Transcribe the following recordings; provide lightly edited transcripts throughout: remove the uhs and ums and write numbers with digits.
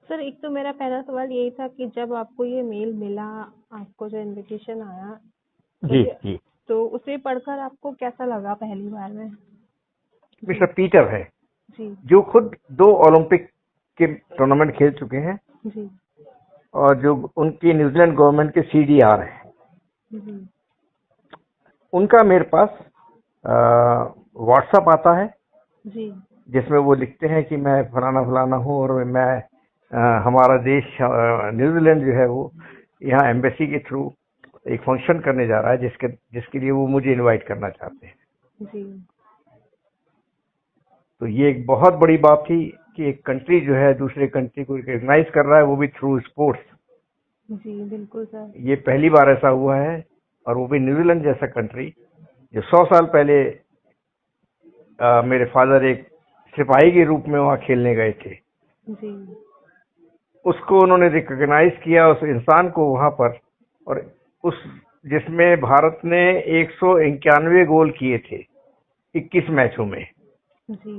Sir एक तो मेरा पहला सवाल यही था कि जब आपको ये मेल मिला, आपको जो इनविटेशन आया, तो जी ये जी। तो उसे पढ़कर आपको कैसा लगा पहली बार में? मिस्टर जी, पीटर है, जी, जो खुद 2 ओलंपिक के टूर्नामेंट खेल चुके हैं, जी, और जो उनकी न्यूजीलैंड गवर्नमेंट के सीडीआर हैं। जी, उनका मेरे पास व्हाट्सएप आता है, जी, जिसमें वो लिखते हैं कि मैं फलाना फलाना हूँ, और मैं हमारा देश न्यूजीलैंड जो है वो यहाँ एम्बेसी के थ्रू एक फंक्शन करने जा रहा है, जिसके जिसके लिए वो मुझे इनवाइट करना चाहते हैं। जी, तो ये एक बहुत बड़ी बात थी कि एक कंट्री जो है दूसरे कंट्री को रिकॉग्नाइज कर रहा है, वो भी थ्रू स्पोर्ट्स। जी, बिल्कुल सर। ये पहली बार ऐसा हुआ है, और वो भी न्यूजीलैंड जैसा कंट्री, जो 100 साल पहले मेरे फादर एक सिपाही के रूप में वहाँ खेलने गए थे, जी, उसको उन्होंने रिकॉग्नाइज किया, उस इंसान को वहाँ पर। और उस जिसमें भारत ने 191 गोल किए थे 21 मैचों में। जी,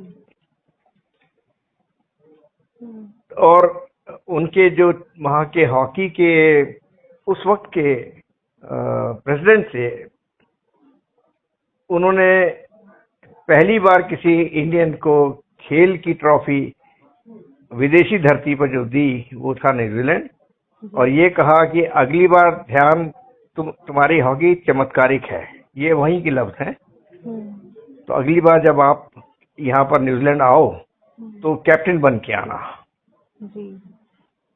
हुँ, और उनके जो वहाँ के हॉकी के उस वक्त के प्रेसिडेंट थे, उन्होंने पहली बार किसी इंडियन को खेल की ट्रॉफी विदेशी धरती पर जो दी, वो था न्यूजीलैंड। जी, और ये कहा कि अगली बार ध्यान तुम्हारी हॉकी चमत्कारिक है, ये वहीं की लफ्ज है। हुँ, तो अगली बार जब आप यहाँ पर न्यूजीलैंड आओ, हुँ, तो कैप्टन बन के आना। जी,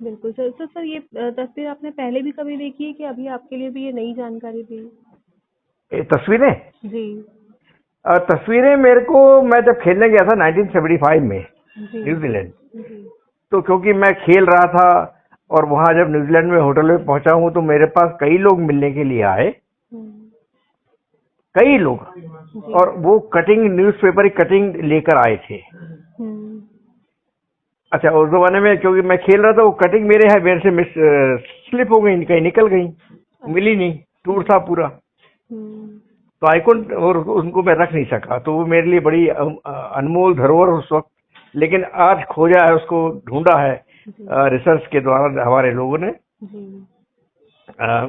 बिल्कुल सर। तो सर ये तस्वीर आपने पहले भी कभी देखी है कि अभी आपके लिए भी ये नई जानकारी थी? ये तस्वीरें जी, तस्वीरें मेरे को, मैं जब खेलने गया था 1975 में जी, न्यूजीलैंड, जी, तो क्योंकि मैं खेल रहा था, और वहाँ जब न्यूजीलैंड में होटल में पहुंचा हूँ, तो मेरे पास कई लोग मिलने के लिए आए, हुँ, कई लोग। जी, और वो कटिंग, न्यूज़पेपर की कटिंग लेकर आए थे। हुँ, अच्छा, उस जमाने में क्योंकि मैं खेल रहा था, वो कटिंग मेरे से मिस स्लिप हो गई, कहीं निकल गई, मिली अच्छा, नहीं, टूर जी, था पूरा। हुँ, तो आइकॉन, और उनको मैं रख नहीं सका, तो वो मेरे लिए बड़ी अनमोल धरोहर उस वक्त। लेकिन आज खोजा है, उसको ढूंढा है जी, रिसर्च के द्वारा हमारे लोगों ने। जी, अ,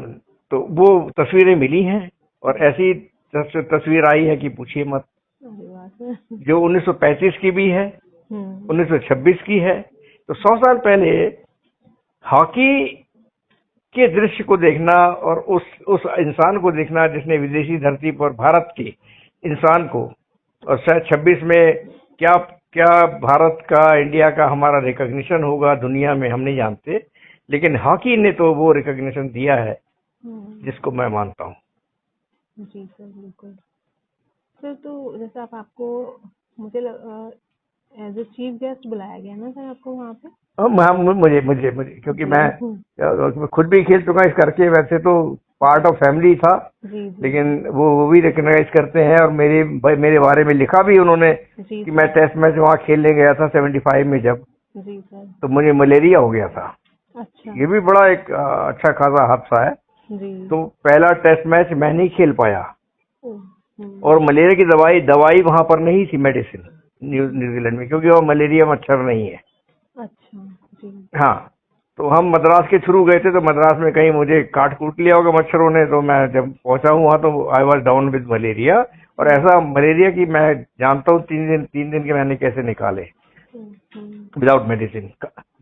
तो वो तस्वीरें मिली हैं, और जी, ऐसी तस्वीर आई है कि पूछिए मत, अरे वाह सर! जो 1935 की भी है, हुँ, 1926 की है। तो 100 साल पहले हॉकी के दृश्य को देखना, और उस इंसान को देखना जिसने विदेशी धरती पर भारत के इंसान को, और शायद 26 में क्या क्या भारत का, इंडिया का, हमारा रिकॉग्निशन होगा दुनिया में, हम नहीं जानते। लेकिन हॉकी ने तो वो रिकॉग्निशन दिया है, हुँ, जिसको मैं मानता हूँ। जी सर, बिल्कुल। सर तो जैसे आप आपको मुझे एज़ अ चीफ गेस्ट बुलाया गया ना सर आपको वहाँ पे? मुझे मुझे मुझे क्योंकि जी, हुँ, मैं खुद भी खेल चुका इस करके, वैसे तो जी, पार्ट ऑफ फैमिली था। जी, जी, लेकिन वो भी रिकॉग्नाइज करते हैं, और मेरे बारे में लिखा भी उन्होंने जी कि मैं सर, टेस्ट मैच वहाँ खेलने गया था 75 में, जब जी सर, तो मुझे मलेरिया हो गया था। अच्छा, ये भी बड़ा एक अच्छा खासा हादसा है। जी, तो पहला टेस्ट मैच मैं नहीं खेल पाया, ओह! और हुँ, मलेरिया की दवाई वहाँ पर नहीं थी, मेडिसिन न्यूजीलैंड में, क्योंकि वहाँ मलेरिया मच्छर नहीं है। अच्छा, जी, हाँ, तो हम मद्रास के थ्रू गए थे, तो मद्रास में कहीं मुझे काट कूट लिया होगा मच्छरों ने, तो मैं जब पहुंचा हूँ वहाँ, तो I was down with malaria. और हुँ, ऐसा मलेरिया कि मैं जानता हूँ 3 दिन के मैंने कैसे निकाले हुँ, हुँ, विदाउट मेडिसिन।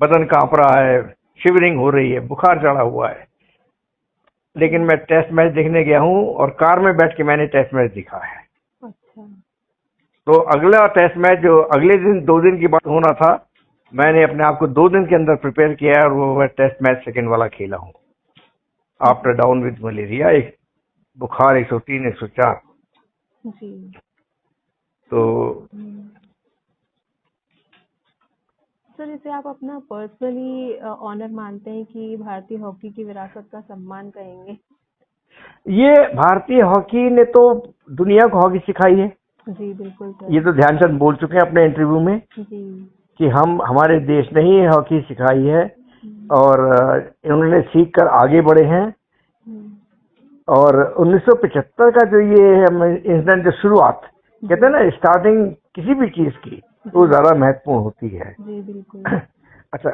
बदन कांप रहा है, शिवरिंग हो रही है, बुखार चढ़ा हुआ है। लेकिन हुँ, मैं टेस्ट मैच देखने गया हूँ, और कार में बैठ के मैंने टेस्ट मैच दिखा है। अच्छा, तो अगला टेस्ट मैच जो अगले दिन 2 दिन की बात होना था, मैंने अपने आप को 2 दिन के अंदर प्रिपेयर किया है, और वो मैं टेस्ट मैच सेकंड वाला खेला हूँ, आफ्टर जी, डाउन विद मलेरिया, एक बुखार 103 104। जी, तो तो सर जैसे आप अपना पर्सनली ऑनर मानते हैं कि भारतीय हॉकी की विरासत का सम्मान करेंगे? ये भारतीय हॉकी ने तो दुनिया को हॉकी सिखाई है। जी, बिल्कुल ये सर। तो ध्यानचंद बोल चुके हैं अपने इंटरव्यू में जी, कि हमारे देश ने ही हॉकी सिखाई है, हुँ, और इन्होंने सीख कर आगे बढ़े हैं। हुँ, और 1975 का जो ये इंसिडेंट, जो शुरुआत कहते हैं जी, ना, स्टार्टिंग किसी भी चीज की, तो जी, ज्यादा महत्वपूर्ण होती है। जी, बिल्कुल। अच्छा,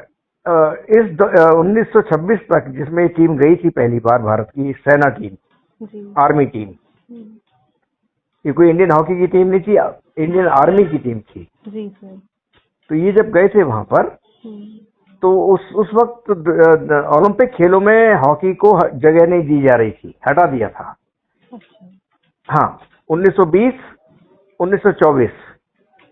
इस 1926 तक जिसमें ये टीम गई थी पहली बार, भारत की सेना टीम, जी। आर्मी टीम, हम्म, ये कोई इंडियन हॉकी की टीम नहीं थी, इंडियन आर्मी की टीम थी। जी सर। तो ये जब गए थे वहां पर, हम्म, तो उस वक्त ओलंपिक खेलों में हॉकी को जगह नहीं दी जा रही थी, हटा दिया था। अच्छा। हाँ, 1920, 1924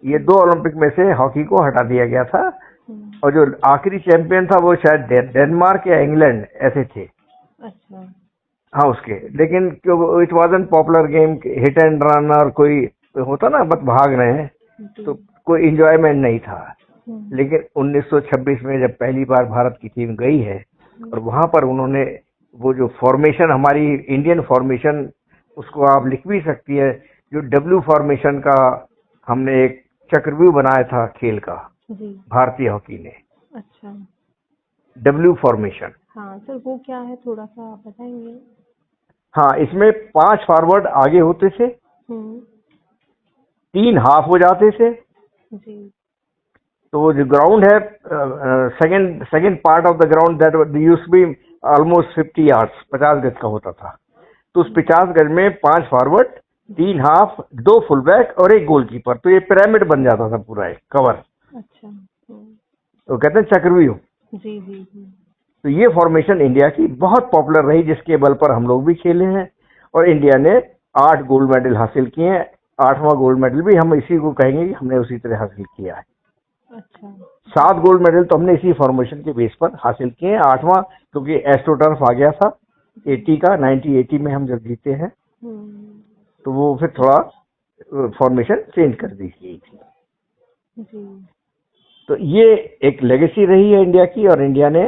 ये दो ओलंपिक में से हॉकी को हटा दिया गया था। हम्म, और जो आखिरी चैंपियन था वो शायद डेनमार्क या इंग्लैंड ऐसे थे। अच्छा। हाँ उसके, लेकिन it wasn't popular game, hit and run और कोई होता ना, बस भाग रहे हैं, जी। तो कोई इंजॉयमेंट नहीं था। हम्म, लेकिन 1926 में जब पहली बार भारत की टीम गई है और वहां पर उन्होंने वो जो फॉर्मेशन, हमारी इंडियन फॉर्मेशन, उसको आप लिख भी सकती है, जो डब्ल्यू फॉर्मेशन का हमने एक चक्रव्यूह बनाया था खेल का, जी। भारतीय हॉकी ने, अच्छा। W formation. हाँ सर, वो क्या है, थोड़ा सा आप बताएंगे? हाँ, इसमें 5 फॉरवर्ड आगे होते थे, हम्म, 3 हाफ हो जाते थे। जी। तो वो जो ग्राउंड है, second second part of the ground that used be almost 50 yards, 50 गज का होता था। तो उस 50 गज में 5 फॉरवर्ड, 3 हाफ, 2 फुल बैक और 1 गोलकीपर, तो ये पिरामिड बन जाता था पूरा एक कवर। अच्छा। तो कहते हैं चक्रव्यूह। जी जी जी। तो ये फॉर्मेशन इंडिया की बहुत पॉपुलर रही, जिसके बल पर हम लोग भी खेले हैं और इंडिया ने 8 गोल्ड मेडल हासिल किए हैं। 8वां गोल्ड मेडल भी हम इसी को कहेंगे कि हमने उसी तरह हासिल किया है। अच्छा। 7 गोल्ड मेडल तो हमने इसी फॉर्मेशन के बेस पर हासिल किए हैं। 8वां क्योंकि एस्ट्रोटर्फ आ गया था 80 का, 1980 में हम जब जीते हैं, हम्म, तो वो फिर थोड़ा फॉर्मेशन चेंज कर दी गई थी। जी। तो ये एक लेगेसी रही है इंडिया की, और इंडिया ने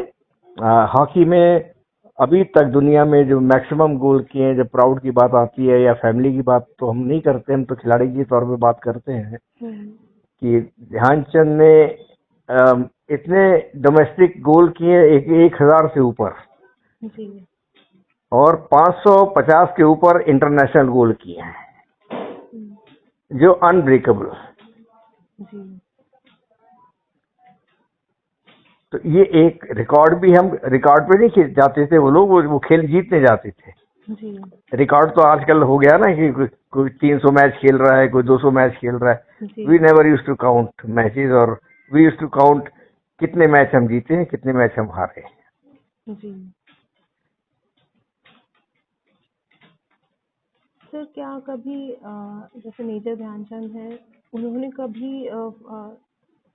हॉकी में अभी तक दुनिया में जो मैक्सिमम गोल किए हैं। जब प्राउड की बात आती है या फैमिली की बात, तो हम नहीं करते, हम तो खिलाड़ी के तौर पे बात करते हैं हम्म, कि ध्यानचंद ने इतने डोमेस्टिक गोल किए, 1000 से ऊपर, जी। और 550 के ऊपर इंटरनेशनल गोल किए हैं, हम्म, जो अनब्रेकेबल। जी। तो ये एक रिकॉर्ड भी, हम रिकॉर्ड पे नहीं जाते थे वो लोग, वो खेल जीतने जाते थे। जी। रिकॉर्ड तो आजकल हो गया ना कि कोई 300 मैच खेल रहा है, कोई 200 मैच खेल रहा है। जी। We never use to count matches, और वी यूज टू काउंट कितने मैच हम जीते हैं, कितने मैच हम हारे हैं। जी। सर, क्या कभी जैसे मेजर ध्यानचंद हैं, उन्होंने कभी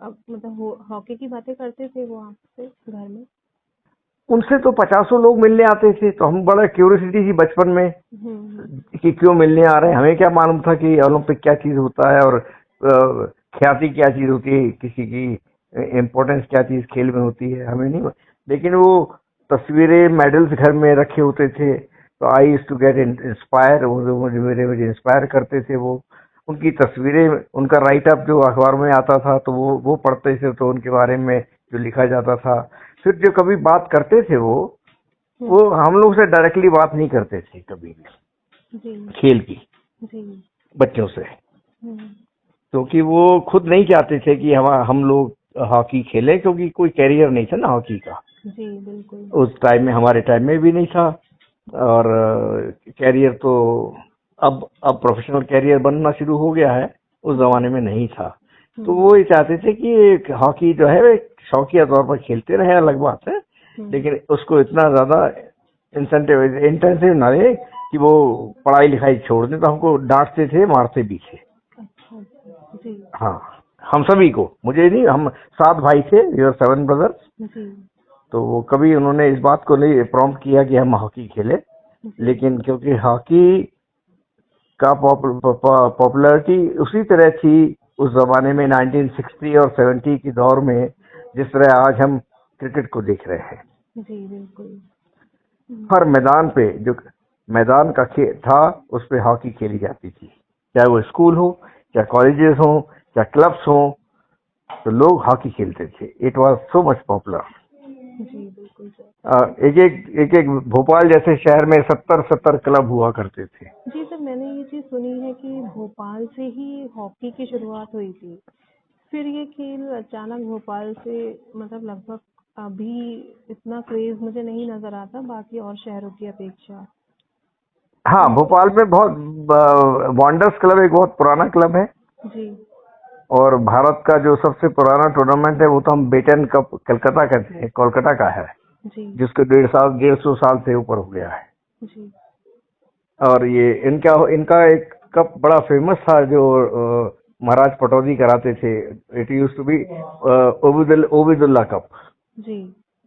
मतलब हॉकी की बातें करते थे वो आपसे घर में? उनसे तो 50 लोग मिलने आते थे, तो हम बड़ा क्यूरियोसिटी थी बचपन में हम्म, कि क्यों मिलने आ रहे हैं। हमें क्या मालूम था कि ओलंपिक क्या चीज होता है, और ख्याति क्या चीज होती है, किसी की इम्पोर्टेंस क्या चीज खेल में होती है, हमें नहीं। लेकिन वो तस्वीरें, मेडल्स घर में रखे होते थे, तो I used to get inspire, वो मुझे इंस्पायर करते थे। वो उनकी तस्वीरें, उनका राइट अप जो अखबार में आता था, तो वो पढ़ते थे, तो उनके बारे में जो लिखा जाता था। फिर जो कभी बात करते थे वो हम्म, हम लोग से डायरेक्टली बात नहीं करते थे कभी भी, जी। खेल की, जी। बच्चों से, हम्म, क्योंकि वो खुद नहीं चाहते थे कि हम लोग हॉकी खेलें, क्योंकि कोई कैरियर नहीं था ना हॉकी का जी बिल्कुल। उस टाइम में, हमारे टाइम में भी नहीं था। और कैरियर तो अब प्रोफेशनल कैरियर बनना शुरू हो गया है, उस जमाने में नहीं था। तो हम्म, वो ये चाहते थे कि हॉकी जो है एक शौकिया तौर पर खेलते रहे, अलग बात है, हम्म, लेकिन उसको इतना ज्यादा इंटेंसिव ना रहे कि वो पढ़ाई लिखाई छोड़ दें। तो हमको डांटते थे, मारते भी थे। अच्छा अच्छा, जी। हाँ, हम सभी को, मुझे नहीं, हम 7 भाई थे, वी आर 7 ब्रदर्स। जी। तो वो कभी उन्होंने इस बात को नहीं प्रॉम्प्ट किया कि हम हॉकी खेले, जी। लेकिन क्योंकि हॉकी का पॉपुलैरिटी उसी तरह थी उस जमाने में, 1960 और 70 की दौर में, जिस तरह आज हम क्रिकेट को देख रहे हैं। जी बिल्कुल। हर मैदान पे, जो मैदान का खेल था, उस पे हॉकी खेली जाती थी, चाहे वो स्कूल हो, चाहे कॉलेजेस हो, चाहे क्लब्स हो, तो लोग हॉकी खेलते थे। It was so much popular. जी बिल्कुल सर। एक एक भोपाल जैसे शहर में 70 क्लब हुआ करते थे। जी सर, मैंने ये चीज़ सुनी है कि भोपाल से ही हॉकी की शुरुआत हुई थी। फिर ये खेल अचानक भोपाल से मतलब लगभग अभी इतना क्रेज मुझे नहीं नजर आता बाकी और शहरों की अपेक्षा। हाँ, भोपाल में बहुत वॉन्डर्स क्लब एक बहुत पुराना क्लब है। जी और भारत का जो सबसे पुराना टूर्नामेंट है वो तो हम बेटन कप कलकत्ता कहते हैं, कोलकाता का है, जी जिसको 150 साल से ऊपर हो गया है। जी और ये इनका इनका एक कप बड़ा फेमस था जो महाराज पटौदी कराते थे। It use to be Obaidullah cup. जी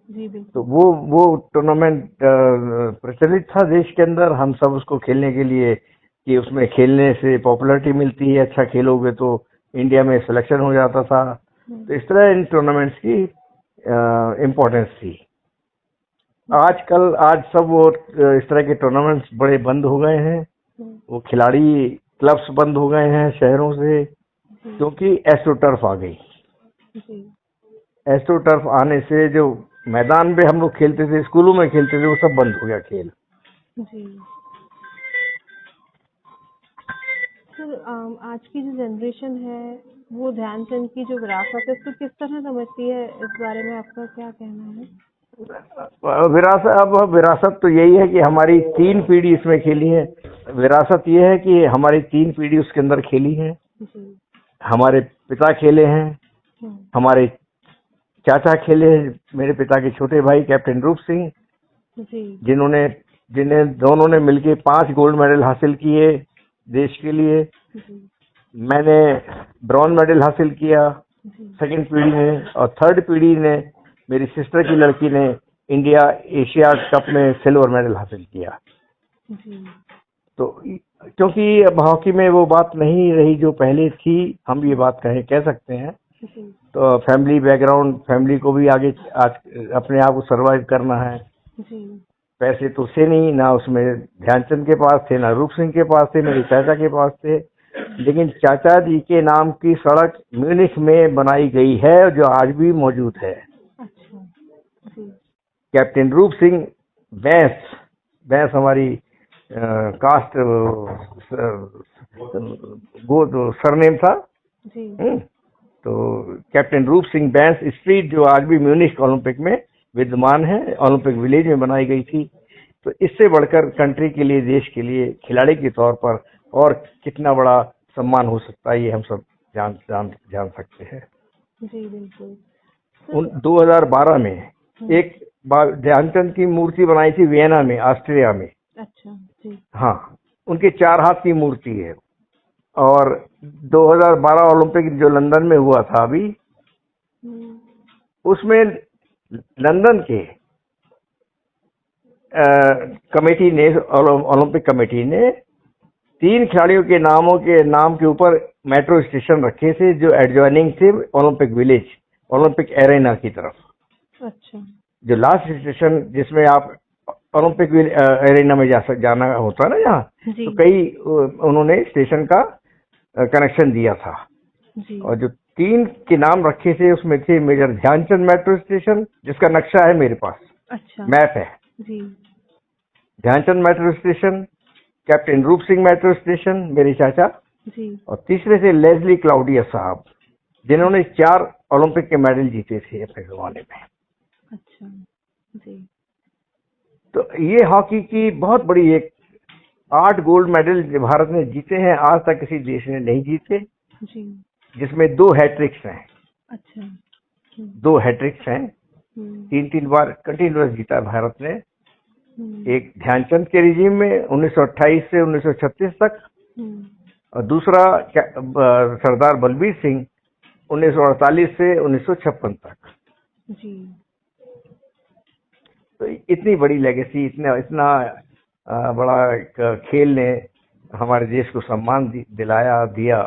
जी तो बिल्कुल। वो टूर्नामेंट प्रचलित था देश के अंदर। हम सब उसको खेलने के लिए कि उसमें खेलने से पॉपुलैरिटी मिलती है, अच्छा खेलोगे तो इंडिया में सिलेक्शन हो जाता था। तो इस तरह इन टूर्नामेंट्स की इम्पोर्टेंस थी। आजकल आज सब वो इस तरह के टूर्नामेंट्स बड़े बंद हो गए हैं। हम्म, वो खिलाड़ी क्लब्स बंद हो गए हैं शहरों से, जी क्योंकि एस्ट्रो टर्फ आ गई। जी एस्ट्रो टर्फ आने से जो मैदान में हम लोग खेलते थे, स्कूलों में खेलते थे, वो सब बंद हो गया खेल। जी। सर आज की जो जनरेशन है वो ध्यानचंद की जो विरासत है उसको किस तरह समझती है, इस बारे में आपका क्या कहना है? विरासत तो यही है कि हमारी 3 पीढ़ी इसमें खेली है। विरासत ये है कि हमारी 3 पीढ़ी उसके अंदर खेली है। जी हमारे पिता खेले हैं, हम्म, हमारे चाचा खेले हैं, मेरे पिता के छोटे भाई कैप्टन रूप सिंह, जी जिन्होंने जिन्हें दोनों ने मिलकर 5 गोल्ड मेडल हासिल किए देश के लिए। जी मैंने ब्रॉन्ज मेडल हासिल किया जी सेकंड पीढ़ी ने, और थर्ड पीढ़ी ने मेरी सिस्टर की लड़की ने इंडिया एशिया कप में सिल्वर मेडल हासिल किया। जी तो क्योंकि अब हॉकी में वो बात नहीं रही जो पहले थी, हम ये बात कह सकते हैं। जी तो फैमिली बैकग्राउंड, फैमिली को भी आगे आज अपने आप को सरवाइव करना है। जी पैसे तो थे नहीं, ना उसमें ध्यानचंद के पास थे, ना रूप सिंह के पास थे, मेरे चाचा के पास थे। लेकिन चाचा जी के नाम की सड़क म्यूनिख में बनाई गई है जो आज भी मौजूद है। अच्छा जी कैप्टन रूप सिंह बैंस, बैंस हमारी कास्ट वो तो सरनेम था। जी तो कैप्टन रूप सिंह बैंस स्ट्रीट जो आज भी म्यूनिख ओलंपिक में विद्यमान है, ओलंपिक विलेज में बनाई गई थी। तो इससे बढ़कर कंट्री के लिए, देश के लिए खिलाड़ी के तौर पर और कितना बड़ा सम्मान हो सकता है, ये हम सब जान सकते हैं। जी बिल्कुल। उन सर 2012 में हम्म, एक ध्यानचंद की मूर्ति बनाई थी वियना में, ऑस्ट्रिया में। अच्छा जी हाँ, उनके 4 हाथ की मूर्ति है। और 2012 ओलंपिक जो लंदन में हुआ था अभी, हम्म, उसमें लंदन के कमेटी ने, ओलंपिक कमेटी ने 3 खिलाड़ियों के नाम के ऊपर मेट्रो स्टेशन रखे थे जो एडजॉइनिंग थे ओलंपिक विलेज, ओलंपिक एरेना की तरफ। अच्छा जो लास्ट स्टेशन जिसमें आप ओलंपिक एरेना में जाना होता है ना जहाँ, जी तो कई उन्होंने स्टेशन का कनेक्शन दिया था। जी और जो 3 के नाम रखे थे उसमें थे मेजर ध्यानचंद मेट्रो स्टेशन, जिसका नक्शा है मेरे पास, अच्छा मैप है। जी ध्यानचंद मेट्रो स्टेशन, कैप्टन रूप सिंह मेट्रो स्टेशन मेरे चाचा, जी और तीसरे से लेस्ली क्लाउडियस साहब, जिन्होंने 4 ओलंपिक के मेडल जीते थे अपने जमाने में। अच्छा जी तो ये हॉकी की बहुत बड़ी एक 8 गोल्ड मेडल भारत ने जीते हैं, आज तक किसी देश ने नहीं जीते, जी जिसमें 2 हैट्रिक्स हैं। अच्छा 2 हैट्रिक्स हैं, हम्म 3 बार कंटिन्यूअस जीता भारत ने। हम्म एक ध्यानचंद के रिजीम में 1928 से 1936 तक, हम्म और दूसरा सरदार बलबीर सिंह 1948 से 1956 तक। जी तो इतनी बड़ी लेगेसी, इतना इतना बड़ा एक खेल ने हमारे देश को सम्मान दिलाया दिया।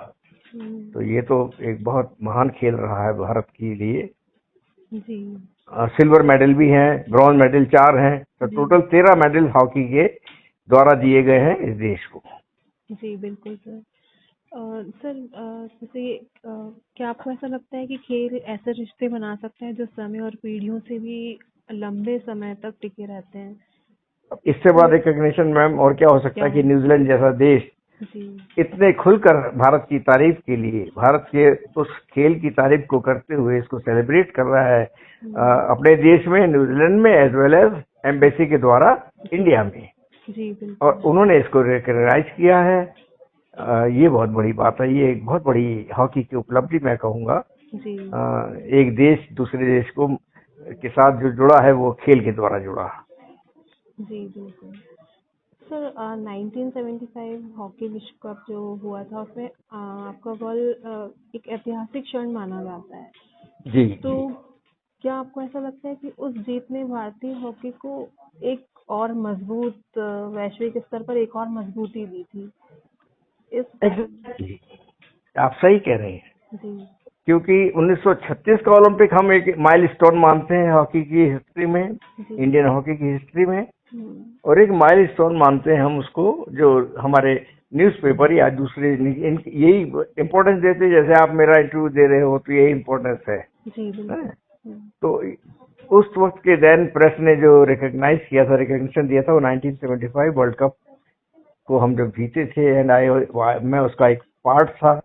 तो ये तो एक बहुत महान खेल रहा है भारत के लिए। जी सिल्वर मेडल भी हैं, ब्रॉन्ज मेडल 4 हैं, तो जी टोटल 13 मेडल हॉकी के द्वारा दिए गए हैं इस देश को। जी बिल्कुल सर। सर जैसे क्या आपको ऐसा लगता है कि खेल ऐसे रिश्ते बना सकते हैं जो समय और पीढ़ियों से भी लंबे समय तक टिके रहते हैं? इससे बड़ा रिकग्निशन मैम और क्या हो सकता क्या है कि हो? न्यूजीलैंड जैसा देश जी। इतने खुलकर भारत की तारीफ के लिए, भारत के उस खेल की तारीफ को करते हुए इसको सेलिब्रेट कर रहा है अपने देश में, न्यूजीलैंड में, एज वेल एज एम्बेसी के द्वारा जी। इंडिया में। जी और बिल्कुल। उन्होंने इसको रिकॉग्नाइज किया है। ये बहुत बड़ी बात है, ये एक बहुत बड़ी हॉकी की उपलब्धि मैं कहूँगा। जी। एक देश दूसरे देश को के साथ जो जुड़ा है वो खेल के द्वारा जुड़ा। जी बिल्कुल। सर 1975 हॉकी विश्व कप जो हुआ था उसमें आपका गोल एक ऐतिहासिक क्षण माना जाता है। जी तो जी। क्या आपको ऐसा लगता है कि उस जीत ने भारतीय हॉकी को एक और मजबूत वैश्विक स्तर पर एक और मजबूती दी थी इस बारे में? एग्जैक्टली, आप सही कह रहे हैं। जी। क्योंकि 1936 का ओलंपिक हम एक माइलस्टोन मानते हैं हॉकी की हिस्ट्री में, जी। इंडियन हॉकी की हिस्ट्री में। हम्म। और एक माइलस्टोन मानते हैं हम उसको, जो हमारे न्यूज़पेपर या दूसरे यही इम्पोर्टेंस देते हैं। जैसे आप मेरा इंटरव्यू दे रहे हो तो यही इम्पोर्टेंस है। जी बिल्कुल। हैं? तो उस वक्त के दैन प्रेस ने जो रिकॉग्नाइज किया था, रिकॉग्निशन दिया था, वो 1975 वर्ल्ड कप को हम जब जीते थे। एंड मैं उसका एक पार्ट था,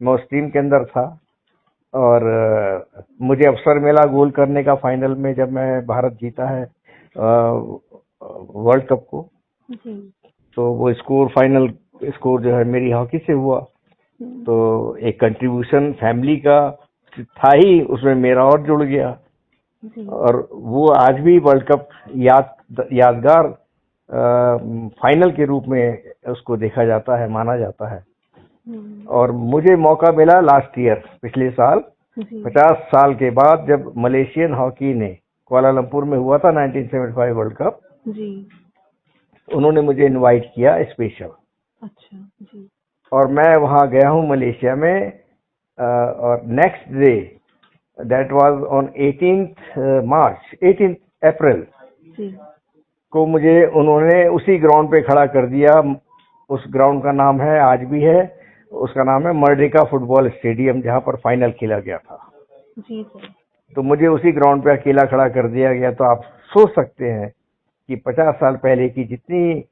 मैं उस टीम के अंदर था। और मुझे अवसर मिला गोल करने का फाइनल में, जब मैं भारत जीता है वर्ल्ड कप को। जी। तो वो स्कोर, फाइनल स्कोर जो है मेरी हॉकी से हुआ। हम्म। तो एक कंट्रीब्यूशन फैमिली का था ही, उसमें मेरा और जुड़ गया। जी। और वो आज भी वर्ल्ड कप यादगार फाइनल के रूप में उसको देखा जाता है, माना जाता है। हम्म। और मुझे मौका मिला लास्ट ईयर, पिछले साल, जी। 50 साल के बाद, जब मलेशियन हॉकी ने कुआलालंपुर में हुआ था 1975 वर्ल्ड कप। जी। उन्होंने मुझे इनवाइट किया स्पेशल, अच्छा। जी। और मैं वहां गया हूं मलेशिया में। और next day, that was on 18th March, 18th अप्रैल जी। को मुझे उन्होंने उसी ग्राउंड पे खड़ा कर दिया। उस ग्राउंड का नाम है, आज भी है, उसका नाम है मर्डिका फुटबॉल स्टेडियम, जहां पर फाइनल खेला गया था। जी सर। तो मुझे उसी ग्राउंड पे अकेला खड़ा कर दिया गया। तो आप सोच सकते हैं कि 50 साल पहले की जितनी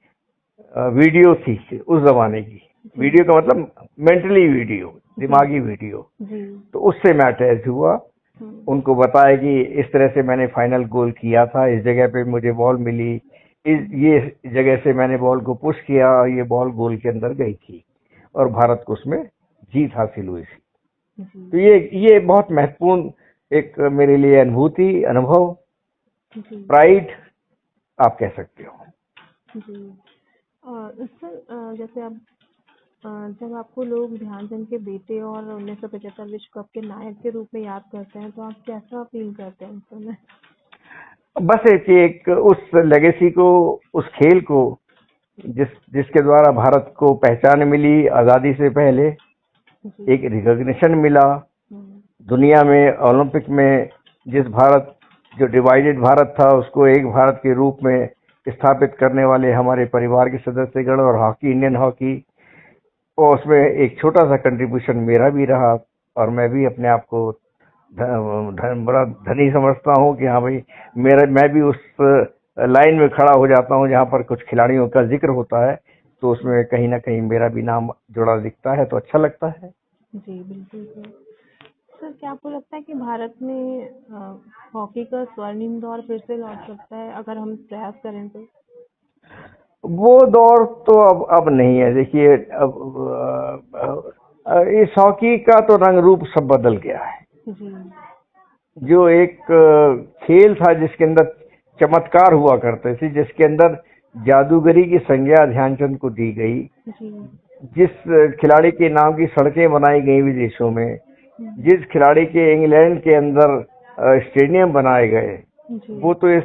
वीडियो थी उस जमाने की, जी। वीडियो का मतलब मेंटली वीडियो, जी। दिमागी वीडियो, जी। तो उससे मैं अटैच हुआ। हम्म। उनको बताया कि इस तरह से मैंने फाइनल गोल किया था, इस जगह पे मुझे बॉल मिली, ये जगह से मैंने बॉल को पुश किया, ये बॉल गोल के अंदर गई थी और भारत को उसमें जीत हासिल हुई थी। तो जी। ये बहुत महत्वपूर्ण एक मेरे लिए अनुभूति, अनुभव, जी। प्राइड आप कह सकते हो। जी। सर जैसे आप जब आपको लोग ध्यानचंद के बेटे और 1975 विश्व कप के नायक के रूप में याद करते हैं तो आप कैसा फील करते हैं उस समय? बस एक उस लेगेसी को, उस खेल को, जिसके द्वारा भारत को पहचान मिली आज़ादी से पहले, जी। एक रिकॉग्निशन मिला हम्म। दुनिया में, ओलंपिक में। जिस भारत, जो डिवाइडेड भारत था, उसको एक भारत के रूप में स्थापित करने वाले हमारे परिवार के सदस्यगण और हॉकी, इंडियन हॉकी, और उसमें एक छोटा सा कंट्रीब्यूशन मेरा भी रहा। और मैं भी अपने आप को बड़ा धनी समझता हूँ कि हाँ भाई, मैं भी उस लाइन में खड़ा हो जाता हूँ जहाँ पर कुछ खिलाड़ियों का जिक्र होता है, तो उसमें कहीं ना कहीं मेरा भी नाम जुड़ा दिखता है, तो अच्छा लगता है। जी बिल्कुल सर। सर क्या आपको लगता है कि भारत में हॉकी का स्वर्णिम दौर फिर से लौट सकता है अगर हम प्रयास करें तो? वो दौर तो अब नहीं है। देखिए, अब इस हॉकी का तो रंग रूप सब बदल गया है। जी। जो एक खेल था जिसके अंदर चमत्कार हुआ करते थे, जिसके अंदर जादूगरी की संज्ञा ध्यानचंद को दी गई, जी। जिस खिलाड़ी के नाम की सड़कें बनाई गई विदेशों में, जिस खिलाड़ी के इंग्लैंड के अंदर स्टेडियम बनाए गए, जी। वो तो इस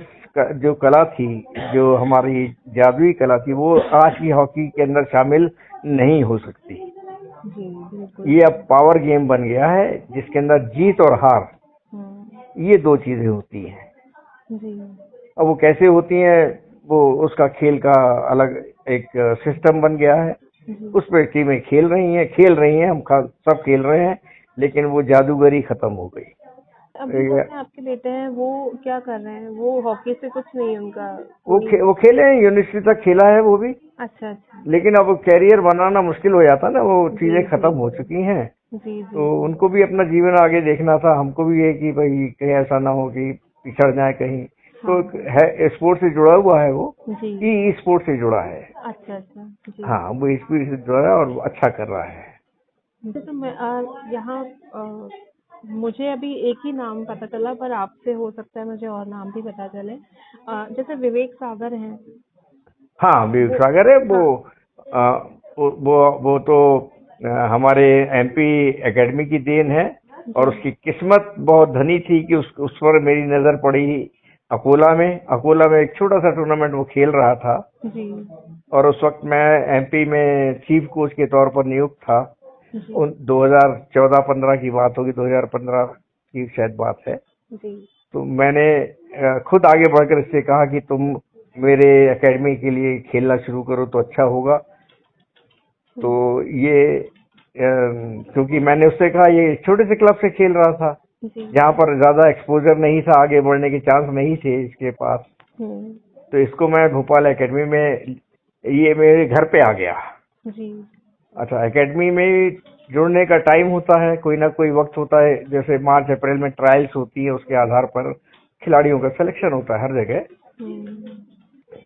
जो कला थी, जो हमारी जादुई कला थी, वो आज की हॉकी के अंदर शामिल नहीं हो सकती। जी बिल्कुल ये अब सर। पावर गेम बन गया है, जिसके अंदर जीत और हार, हम्म। ये दो चीजें होती हैं। जी। अब वो कैसे होती हैं, वो उसका खेल का अलग एक सिस्टम बन गया है। जी। उस पर टीमें खेल रही हैं, हम सब खेल रहे हैं, लेकिन वो जादूगरी खत्म हो गई। अभी जो है आपके बेटे हैं वो क्या कर रहे हैं? वो हॉकी से कुछ नहीं उनका वो खेले हैं, यूनिवर्सिटी तक खेला है वो भी। अच्छा अच्छा। लेकिन अब कैरियर बनाना मुश्किल हो जाता ना, वो चीजें जी खत्म हो चुकी हैं। जी जी तो उनको भी अपना जीवन आगे देखना था, हमको भी ये कि भाई कहीं ऐसा ना हो कि पिछड़ जाए कहीं। तो हाँ है, स्पोर्ट्स से जुड़ा हुआ है वो, जी। ई स्पोर्ट्स से जुड़ा है। अच्छा अच्छा जी। हाँ, वो स्पोर्ट्स से जुड़ा है और अच्छा कर रहा है। जैसे मैं यहाँ मुझे अभी एक ही नाम पता चला, पर आपसे हो सकता है मुझे और नाम भी पता चले। जैसे विवेक सागर हैं हाँ, विवेक वो। सागर है वो। हाँ आ, वो तो हमारे एमपी एकेडमी की देन है। और जी उसकी किस्मत बहुत धनी थी कि उस पर मेरी नजर पड़ी। अकोला में एक छोटा सा टूर्नामेंट वो खेल रहा था। जी और उस वक्त मैं एमपी में चीफ कोच के तौर पर नियुक्त था। जी 2014-15 की बात होगी, 2015 की शायद बात है। जी तो मैंने खुद आगे बढ़कर इससे कहा कि तुम मेरे एकेडमी के लिए खेलना शुरू करो तो अच्छा होगा। तो ये क्योंकि मैंने उससे कहा, ये छोटे से क्लब से खेल रहा था जी जहाँ पर ज्यादा एक्सपोजर नहीं था, आगे बढ़ने के चांस नहीं थे इसके पास। हम्म तो इसको मैं भोपाल एकेडमी में, ये मेरे घर पे आ गया। जी अच्छा, एकेडमी में जुड़ने का टाइम होता है, कोई ना कोई वक्त होता है, जैसे मार्च अप्रैल में ट्रायल्स होती है, उसके आधार पर खिलाड़ियों का सिलेक्शन होता है हर जगह। हम्म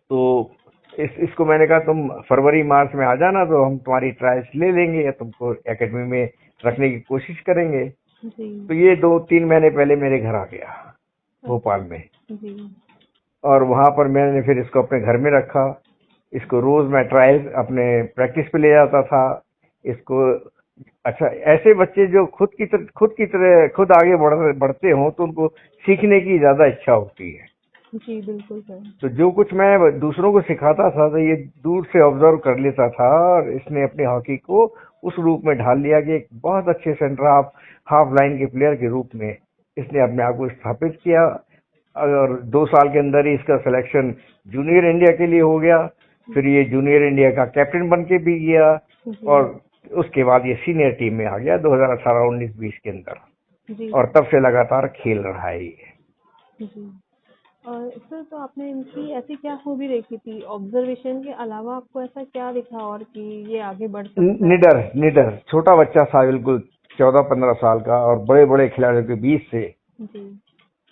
तो इसको मैंने कहा तुम फरवरी मार्च में आ जाना, तो हम तुम्हारी ट्रायल्स ले लेंगे या तुमको एकेडमी में रखने की कोशिश करेंगे। जी तो ये 2-3 महीने पहले मेरे घर आ गया भोपाल में। जी और वहां पर मैंने फिर इसको अपने घर में रखा। इसको रोज मैं ट्रायल अपने प्रैक्टिस पे ले जाता था इसको। अच्छा, ऐसे बच्चे जो खुद आगे बढ़ते हों तो उनको सीखने की ज्यादा इच्छा होती है। जी बिल्कुल सर। तो जो कुछ मैं दूसरों को सिखाता था तो ये दूर से ऑब्जर्व कर लेता था, और इसने अपनी हॉकी को उस रूप में ढाल लिया कि एक बहुत अच्छे सेंटर हाफ लाइन के प्लेयर के रूप में इसने अपने आप को स्थापित किया। और 2 साल के अंदर ही इसका सिलेक्शन जूनियर इंडिया के लिए हो गया। फिर ये जूनियर इंडिया का कैप्टन बन के भी गया। जी और उसके बाद ये सीनियर टीम में आ गया 2018-19-20 के अंदर। जी और तब से लगातार खेल रहा है ये। जी। और सर, तो आपने इनकी ऐसी क्या खूबी देखी थी ऑब्जर्वेशन के अलावा? आपको ऐसा क्या दिखा और कि ये आगे बढ़ सकता है? निडर निडर छोटा बच्चा था बिल्कुल, 14-15 साल का, और बड़े बड़े खिलाड़ियों के बीच से जी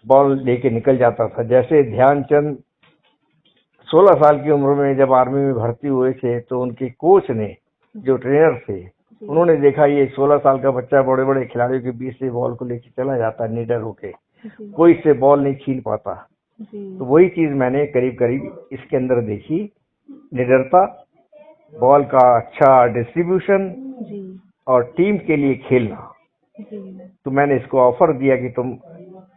बॉल लेके निकल जाता था। जैसे ध्यानचंद 16 साल की उम्र में जब आर्मी में भर्ती हुए थे, तो उनके कोच ने, जो ट्रेनर थे, जी उन्होंने देखा ये 16 साल का बच्चा बड़े बड़े खिलाड़ियों के बीच से बॉल को लेके चला जाता है निडर होके, जी कोई इससे बॉल नहीं छीन पाता। जी तो वही चीज मैंने करीब करीब इसके अंदर देखी। निडरता, बॉल का अच्छा डिस्ट्रीब्यूशन, जी और टीम के लिए खेलना। जी तो मैंने इसको ऑफर दिया कि तुम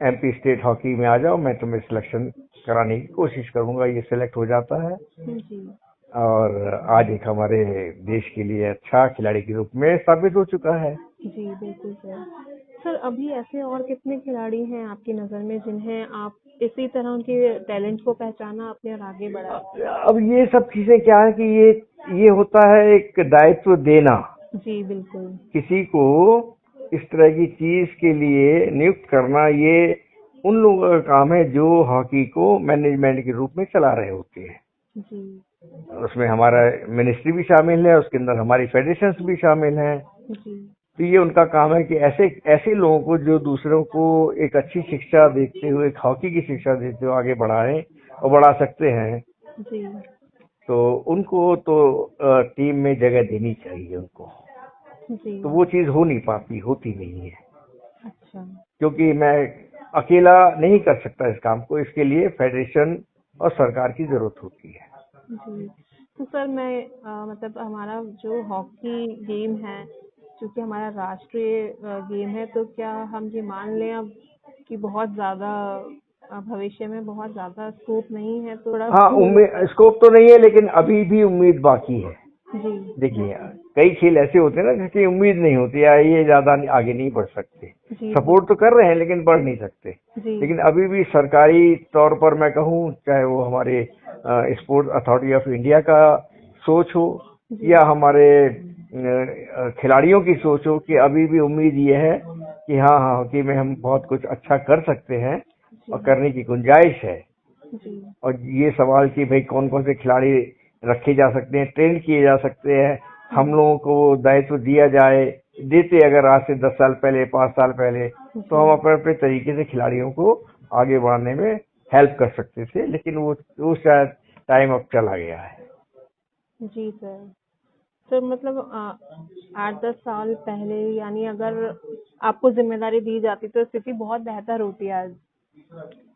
एमपी स्टेट हॉकी में आ जाओ, मैं तुम्हें सिलेक्शन कराने की कोशिश करूंगा। ये सिलेक्ट हो जाता है जी और आज एक हमारे देश के लिए अच्छा खिलाड़ी के रूप में साबित हो चुका है। जी बिल्कुल सर। सर, अभी ऐसे और कितने खिलाड़ी हैं आपकी नज़र में जिन्हें आप इसी तरह उनके टैलेंट को पहचाना आपने और आगे बढ़ाया? अब ये सब चीजें क्या है कि ये होता है एक दायित्व देना। जी बिल्कुल। किसी को इस तरह की चीज के लिए नियुक्त करना, ये उन लोगों का काम है जो हॉकी को मैनेजमेंट के रूप में चला रहे होते हैं। जी उसमें हमारा मिनिस्ट्री भी शामिल है, उसके अंदर हमारी फेडरेशंस भी शामिल हैं। जी तो ये उनका काम है कि ऐसे ऐसे लोगों को जो दूसरों को एक अच्छी शिक्षा देते हुए, एक हॉकी की शिक्षा देते हुए आगे बढ़ाएं और बढ़ा सकते हैं, जी तो उनको तो टीम में जगह देनी चाहिए उनको। जी। तो वो चीज हो नहीं पाती, होती नहीं है, अच्छा। क्योंकि मैं अकेला नहीं कर सकता इस काम को। इसके लिए फेडरेशन और सरकार की जरूरत होती है। जी। तो सर, मैं मतलब हमारा जो हॉकी गेम है, क्योंकि हमारा राष्ट्रीय गेम है, तो क्या हम ये मान लें अब कि बहुत ज़्यादा भविष्य में बहुत ज़्यादा स्कोप नहीं है, तो थोड़ा हाँ, उम्मीद स्कोप तो नहीं है, लेकिन अभी भी उम्मीद बाकी है। जी देखिए, कई खेल ऐसे होते हैं ना जिसकी उम्मीद नहीं होती है, ये ज्यादा आगे नहीं बढ़ सकते। जी सपोर्ट तो कर रहे हैं लेकिन बढ़ नहीं सकते। जी लेकिन अभी भी सरकारी तौर पर मैं कहूँ, चाहे वो हमारे स्पोर्ट्स अथॉरिटी ऑफ इंडिया का सोच हो जी या हमारे खिलाड़ियों की सोच हो, कि अभी भी उम्मीद ये है कि हाँ हाँ हॉकी में हम बहुत कुछ अच्छा कर सकते हैं और जी करने की गुंजाइश है। जी और ये सवाल कि भाई कौन कौन से खिलाड़ी रखे जा सकते हैं, ट्रेन किए जा सकते हैं, हम लोगों को दायित्व दिया जाए, देते अगर आज से 10 साल पहले 5 साल पहले, तो हम जी अपने अपने तरीके से खिलाड़ियों को आगे बढ़ाने में हेल्प कर सकते थे, लेकिन वो शायद टाइम अब चला गया है। जी सर। सर मतलब 8-10 साल पहले, यानी अगर आपको जिम्मेदारी दी जाती तो स्थिति बहुत बेहतर होती आज।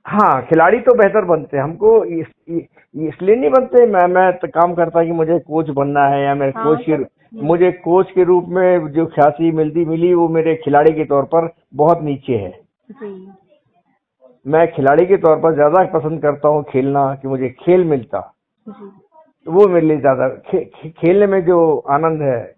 हाँ, खिलाड़ी तो बेहतर बनते हैं, हमको इसलिए नहीं बनते। मैं तो काम करता कि मुझे कोच बनना है या मेरे हाँ सर। मुझे कोच के रूप में जो ख्याति मिली वो मेरे खिलाड़ी के तौर पर बहुत नीचे है। जी मैं खिलाड़ी के तौर पर ज्यादा पसंद करता हूँ खेलना, कि मुझे खेल मिलता, जी तो वो मेरे लिए ज्यादा खेलने में जो आनंद है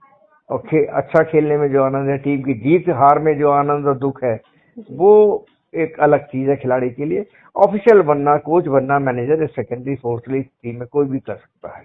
और अच्छा खेलने में जो आनंद है, टीम की जीत हार में जो आनंद और दुख है, जी वो एक अलग चीज है खिलाड़ी के लिए। ऑफिशियल बनना, कोच बनना, मैनेजर सेकेंडरी, फोर्थली टीम में कोई भी कर सकता है।